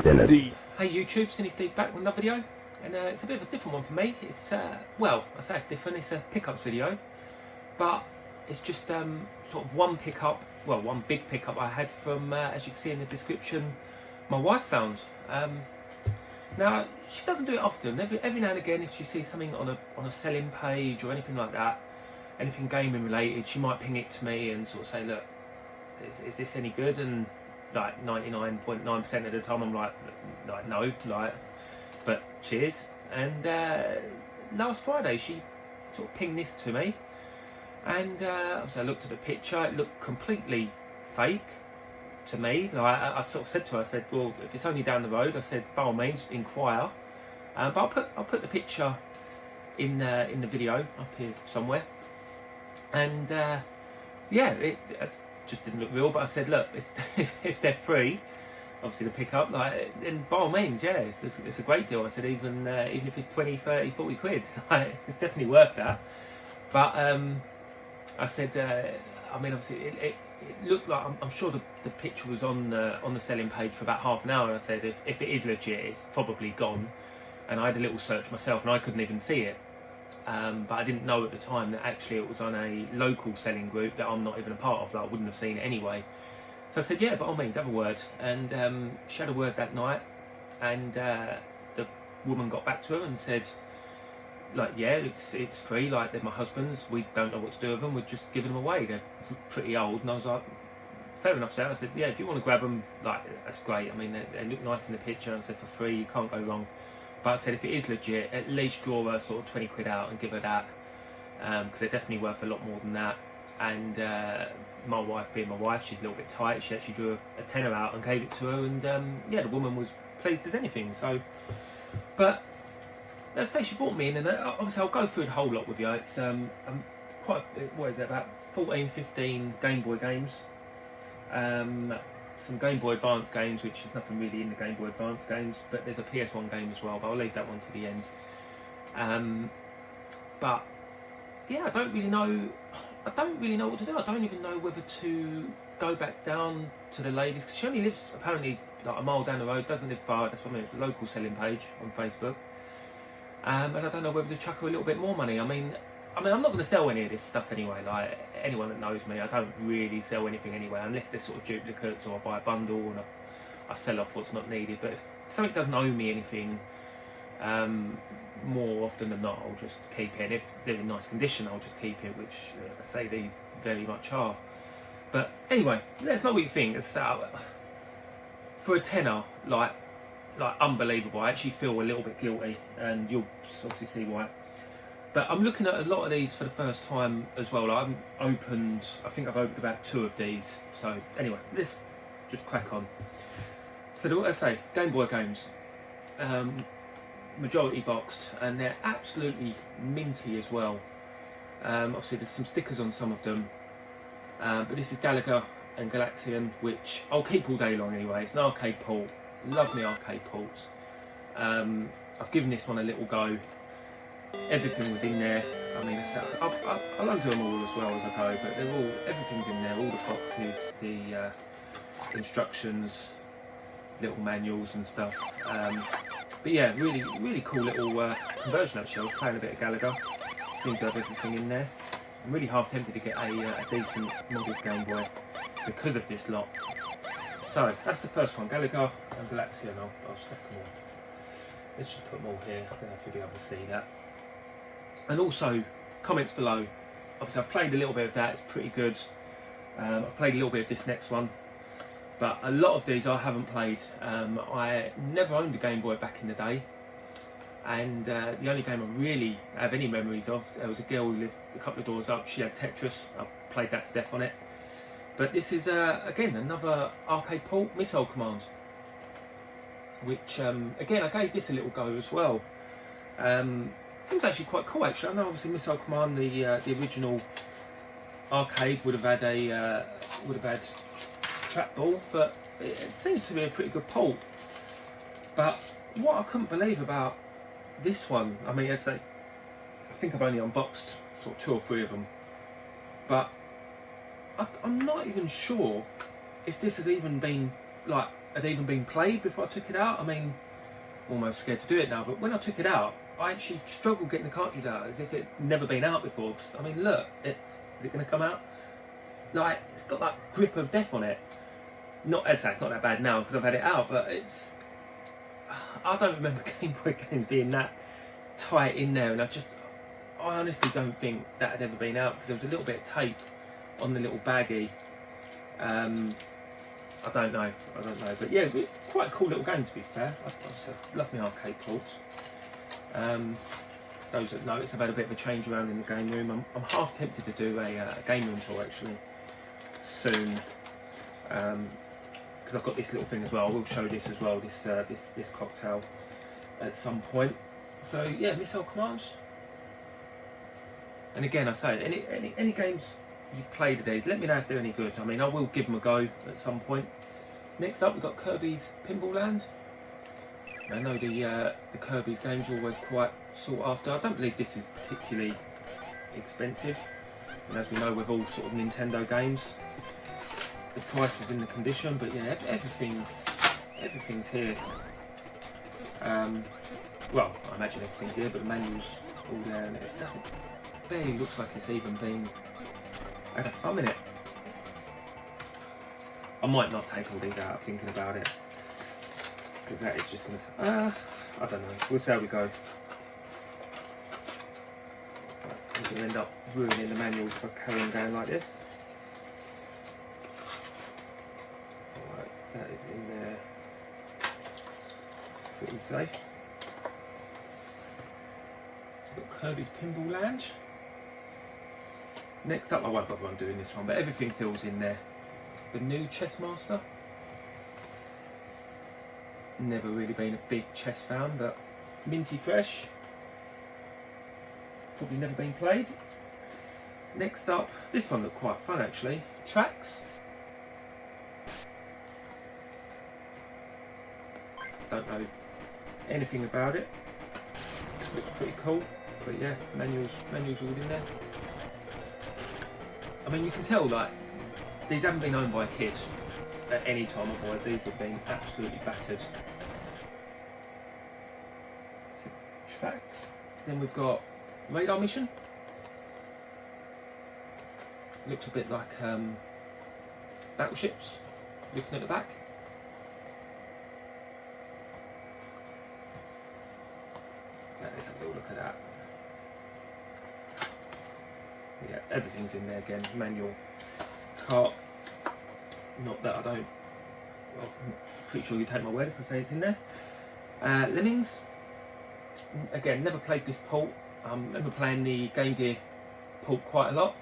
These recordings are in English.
Stability. Hey YouTube, Cinny Steve back with another video, and it's a bit of a different one for me. It's well, I say it's different. It's a pickups video, but it's just sort of one pickup, well, one big pickup I had from, as you can see in the description, my wife found. Now she doesn't do it often. Every now and again, if she sees something on a selling page or anything like that, anything gaming related, she might ping it to me and sort of say, look, is this any good? And like 99.9% of the time I'm like no, but cheers. And last Friday she sort of pinged this to me, and obviously I looked at the picture. It looked completely fake to me. Like I sort of said to her, I said, well, if it's only down the road, I said, by all means inquire, but I'll put the picture in the video up here somewhere. And yeah, it just didn't look real, but I said, look, if they're free, obviously to pick up, like, then by all means, yeah, it's a great deal. I said, even if it's 20, 30, 40 quid, like, it's definitely worth that. But I said, I mean, obviously it looked like, I'm sure the picture was on the selling page for about half an hour, and I said, if it is legit, it's probably gone. And I had a little search myself and I couldn't even see it. But I didn't know at the time that actually it was on a local selling group that I'm not even a part of. Like, I wouldn't have seen it anyway. So I said, yeah, by all means, have a word. And she had a word that night, and the woman got back to her and said, like, yeah, it's free. Like, they're my husband's. We don't know what to do with them. We're just giving them away. They're pretty old. And I was like, fair enough, sir. I said, yeah, if you want to grab them, like, that's great. I mean, they look nice in the picture. And I said, for free, you can't go wrong. But I said, if it is legit, at least draw her sort of 20 quid out and give her that, because they're definitely worth a lot more than that. And my wife, being my wife, she's a little bit tight. She actually drew a tenner out and gave it to her, and yeah, the woman was pleased as anything. So, but let's say she brought me in, and obviously I'll go through the whole lot with you. It's quite, what is it, about 14, 15 Game Boy games. Some Game Boy Advance games, which is nothing really in the Game Boy Advance games, but there's a PS1 game as well, but I'll leave that one to the end. But yeah, I don't really know what to do. I don't even know whether to go back down to the ladies, because she only lives apparently like a mile down the road, doesn't live far. That's what I mean, it's a local selling page on Facebook. And I don't know whether to chuck her a little bit more money. I mean, I'm not going to sell any of this stuff anyway. Like, anyone that knows me, I don't really sell anything anyway, unless they're sort of duplicates, or I buy a bundle and I sell off what's not needed. But if something doesn't owe me anything, more often than not, I'll just keep it. And if they're in nice condition, I'll just keep it, which I say these very much are. But anyway, let us know what you think. It's, for a tenner, like unbelievable. I actually feel a little bit guilty, and you'll obviously see why. But I'm looking at a lot of these for the first time as well. Like, I think I've opened about 2 of these. So anyway, let's just crack on. So what I say, Game Boy games, majority boxed, and they're absolutely minty as well. Obviously there's some stickers on some of them, but this is Galaga and Galaxian, which I'll keep all day long anyway. It's an arcade port. Love me arcade ports. I've given this one a little go. Everything was in there. I mean, I'll undo them all as well as I go, but everything's in there. All the boxes, the instructions, little manuals and stuff. But yeah, really cool little conversion actually. I was playing a bit of Galaga. Seems to have everything in there. I'm really half tempted to get a decent modded Game Boy because of this lot. So that's the first one, Galaga and Galaxian. I'll stack them all. Let's just put them all here. I don't know if you'll be able to see that. And also, comments below. Obviously I've played a little bit of that, it's pretty good. I've played a little bit of this next one, but a lot of these I haven't played. I never owned a Game Boy back in the day, and the only game I really have any memories of, there was a girl who lived a couple of doors up, she had Tetris. I played that to death on it. But this is, again, another arcade port, Missile Command, which, again, I gave this a little go as well. It was actually quite cool, actually. I know obviously Missile Command, the original arcade, would have had trackball, but it seems to be a pretty good port. But what I couldn't believe about this one, I mean, I think I've only unboxed sort of 2 or 3 of them, but I'm not even sure if this has even been like had even been played before I took it out. I mean, I'm almost scared to do it now, but when I took it out, I actually struggled getting the cartridge out as if it had never been out before. I mean, look, is it going to come out? Like, it's got that grip of death on it. Not as it's not that bad now because I've had it out, but I don't remember Game Boy games being that tight in there, and I honestly don't think that had ever been out because there was a little bit of tape on the little baggie. I don't know, but yeah, quite a cool little game to be fair. I love my arcade ports. Those that notice, I've had a bit of a change around in the game room. I'm half tempted to do a game room tour actually soon, because I've got this little thing as well. I will show this as well, this cocktail at some point. So yeah, Missile Command. And again, I say, any games you've played of these, let me know if they're any good. I mean, I will give them a go at some point. Next up, we've got Kirby's Pinball Land. I know the Kirby's games are always quite sought after. I don't believe this is particularly expensive. And as we know with all sort of Nintendo games, the price is in the condition, but yeah, everything's here. Well, I imagine everything's here, but the manual's all there, and it barely looks like it's even been had a thumb in it. I might not take all these out thinking about it, because that is just going to... I don't know, we'll see how we go. I'm going to end up ruining the manuals if I carry on going like this. Alright, that is in there. Pretty safe. So we've got Kirby's Pinball Land. Next up, I won't bother on doing this one, but everything feels in there. The new Chess Master. Never really been a big chess fan, but minty fresh. Probably never been played. Next up, this one looked quite fun actually. Tracks. Don't know anything about it. Looks pretty cool, but yeah, manuals all in there. I mean, you can tell like these haven't been owned by a kid at any time, otherwise these would have been absolutely battered. So, tracks. Then we've got Radar Mission. Looks a bit like battleships, looking at the back. So let's have a little look at that. Yeah, everything's in there again. Manual, cart. Not that I don't. Well, I'm pretty sure you take my word if I say it's in there. Lemmings. Again, never played this port. I remember playing the Game Gear port quite a lot.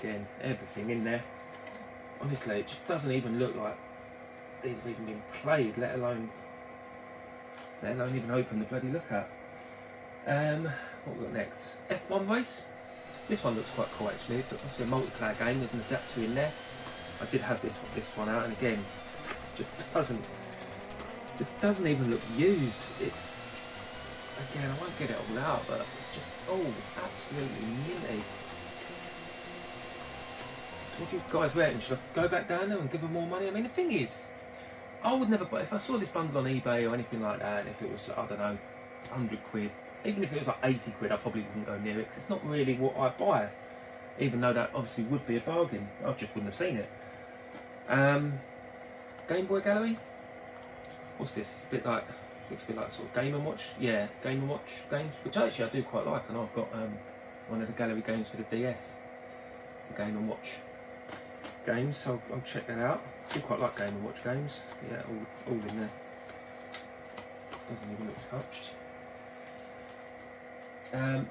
Again, everything in there. Honestly, it just doesn't even look like these have even been played, let alone even open to bloody look at. What we got next? F1 Race. This one looks quite cool actually. It's obviously a multiplayer game. There's an adapter in there. I did have this one out, and again, just doesn't even look used. It's again, I won't get it all out, but it's just absolutely minty. So what do you guys reckon? Should I go back down there and give them more money? I mean, the thing is, I would never buy, if I saw this bundle on eBay or anything like that, and if it was, I don't know, 100 quid, even if it was like 80 quid, I probably wouldn't go near it, because it's not really what I buy, even though that obviously would be a bargain. I just wouldn't have seen it. Game Boy Gallery. What's this? Looks a bit like sort of Game & Watch. Yeah, Game & Watch games, which actually I do quite like. I know I've got one of the gallery games for the DS, the Game & Watch games, so I'll check that out. I do quite like Game & Watch games. Yeah, all in there. Doesn't even look touched.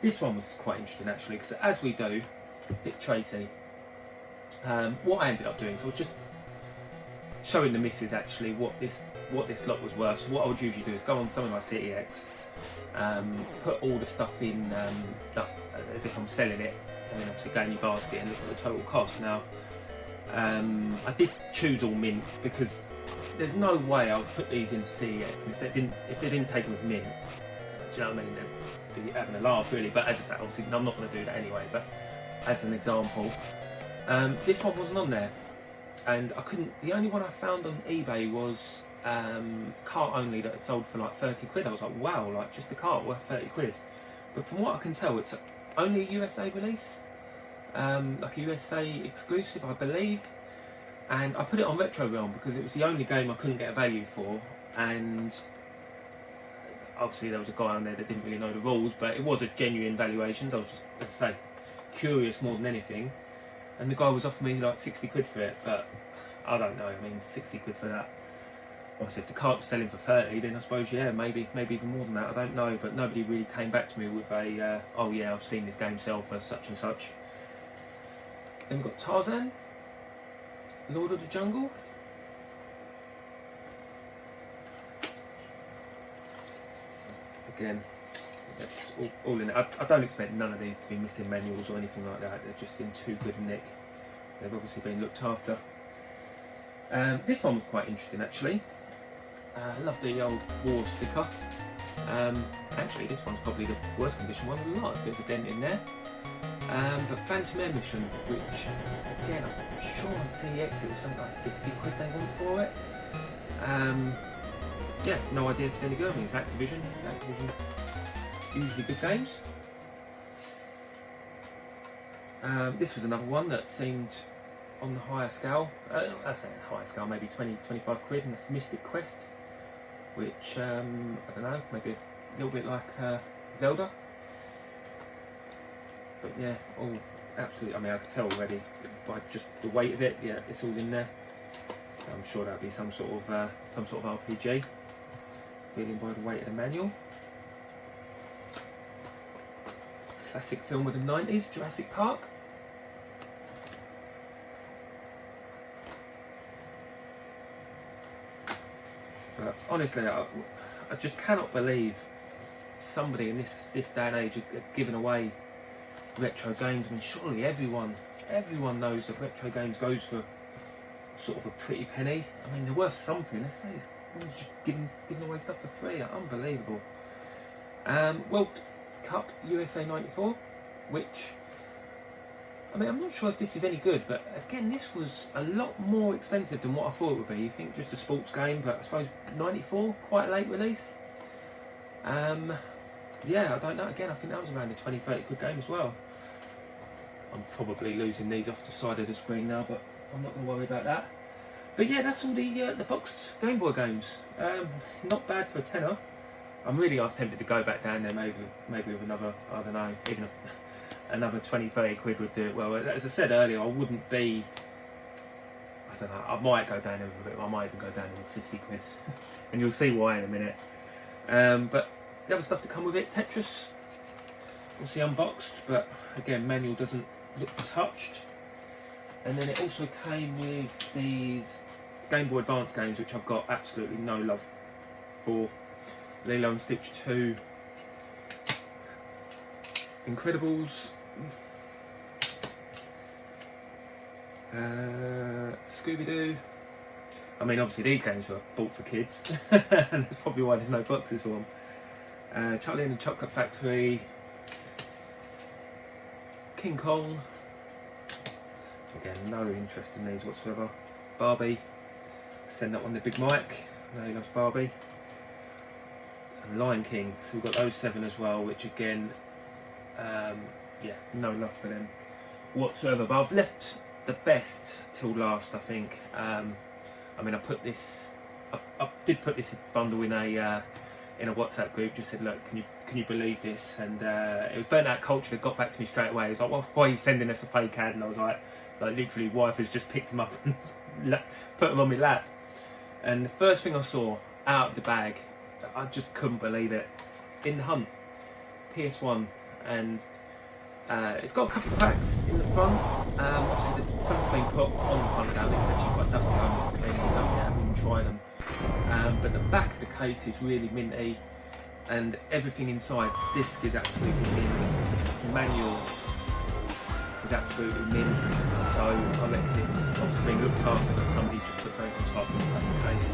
This one was quite interesting actually, because as we do, Dick Tracy, what I ended up doing, so I was just showing the missus actually what this lot was worth. So what I would usually do is go on something like CityX, put all the stuff in as if I'm selling it, and then obviously go in your basket and look at the total cost. Now, I did choose all mint because there's no way I would put these into CEX, and if they didn't take them as mint, do you know what I mean? They'd be having a laugh really. But as I say, obviously I'm not going to do that anyway. But as an example, This one wasn't on there, and I couldn't. The only one I found on eBay was cart only that had sold for like 30 quid. I was like, wow, like just the cart worth 30 quid. But from what I can tell, it's only a USA release, like a USA exclusive, I believe. And I put it on Retro Realm because it was the only game I couldn't get a value for, and obviously there was a guy on there that didn't really know the rules, but it was a genuine valuations. I was just, as I say, curious more than anything. And the guy was offering me like 60 quid for it, but I don't know. I mean, 60 quid for that. Obviously, if the cart's selling for 30, then I suppose, yeah, maybe even more than that. I don't know, but nobody really came back to me with a, oh yeah, I've seen this game sell for such and such. Then we've got Tarzan, Lord of the Jungle. Again, it's all in it. I don't expect none of these to be missing manuals or anything like that. They're just in too good a nick. They've obviously been looked after. This one was quite interesting actually. I love the old war sticker. Actually, this one's probably the worst condition one of the lot. A bit of a dent in there. But Phantom Air Mission, which again, I'm sure on CEX it was something like 60 quid they want for it. Yeah, no idea if it's any good. I mean, it's Activision. Activision, usually good games. This was another one that seemed on the higher scale. I say higher scale, maybe 20-25 quid, and that's Mystic Quest, which I don't know, maybe a little bit like Zelda. But yeah, all absolutely. I mean, I could tell already by just the weight of it. Yeah, it's all in there. So I'm sure that'll be some sort of RPG. Feeling by the weight of the manual. Classic film of the 90s, Jurassic Park. But honestly, I just cannot believe somebody in this day and age are giving away retro games. I mean, surely everyone knows that retro games goes for sort of a pretty penny. I mean, they're worth something. Let's say it's just giving away stuff for free. Unbelievable. World Cup USA 94, which, I mean, I'm not sure if this is any good, but again, this was a lot more expensive than what I thought it would be. You think just a sports game, but I suppose 94, quite a late release. Yeah, I don't know. Again, I think that was around a 20-30 quid game as well. I'm probably losing these off the side of the screen now, but I'm not going to worry about that. But yeah, that's all the boxed Game Boy games. Not bad for a tenner. I'm really half tempted to go back down there, maybe with another, I don't know, even another 20-30 quid would do it well. As I said earlier, I wouldn't be, I don't know, I might go down there with a bit, I might even go down there with 50 quid. And you'll see why in a minute. But the other stuff to come with it, Tetris, obviously unboxed, but again, manual doesn't look touched. And then it also came with these Game Boy Advance games, which I've got absolutely no love for. Lilo and Stitch 2, Incredibles, Scooby-Doo. I mean, obviously these games were bought for kids, and that's probably why there's no boxes for them. Charlie and the Chocolate Factory, King Kong. Again, no interest in these whatsoever. Barbie, send that one to Big Mike. No, he loves Barbie. And Lion King, so we've got those 7 as well, which again, yeah, no love for them whatsoever. But I've left the best till last, I think. I mean, I did put this bundle in a WhatsApp group. Just said, look, can you believe this? And it was Burnout Culture that got back to me straight away. It was like, well, why are you sending us a fake ad? And I was like literally, wife has just picked them up and put them on my lap. And the first thing I saw out of the bag, I just couldn't believe it. In the Hunt, PS1, and it's got a couple of tracks in the front. Obviously, something's been put on the front now. It's actually quite dusty. I'm not cleaning these up yet. I haven't even tried them. But the back of the case is really minty, and everything inside. Disc is absolutely mint. Manual is absolutely mint. So I reckon it's obviously being looked after, but somebody's just put something on top of the back of the case.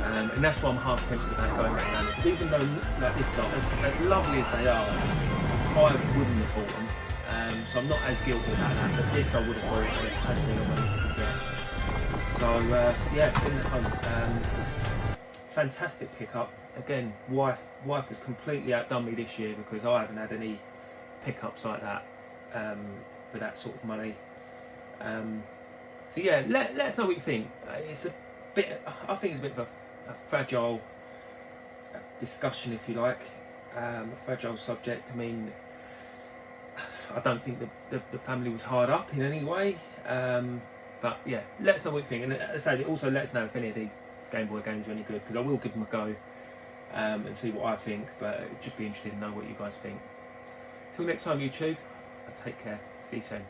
And that's why I'm half tempted about going back down. Because even though like this lot, as lovely as they are, I wouldn't have bought them. so I'm not as guilty about that, but this I would have bought if it had been on my list to get. So yeah, bring that home. Fantastic pickup. Again, wife has completely outdone me this year because I haven't had any pickups like that for that sort of money. So yeah, let us know what you think. It's a bit. I think it's a bit of a fragile discussion, if you like, a fragile subject. I mean, I don't think the family was hard up in any way. But yeah, let us know what you think, and as I say, also let us know if any of these Game Boy games are any good, because I will give them a go and see what I think. But it'd just be interesting to know what you guys think. Till next time, YouTube. Take care. See you soon.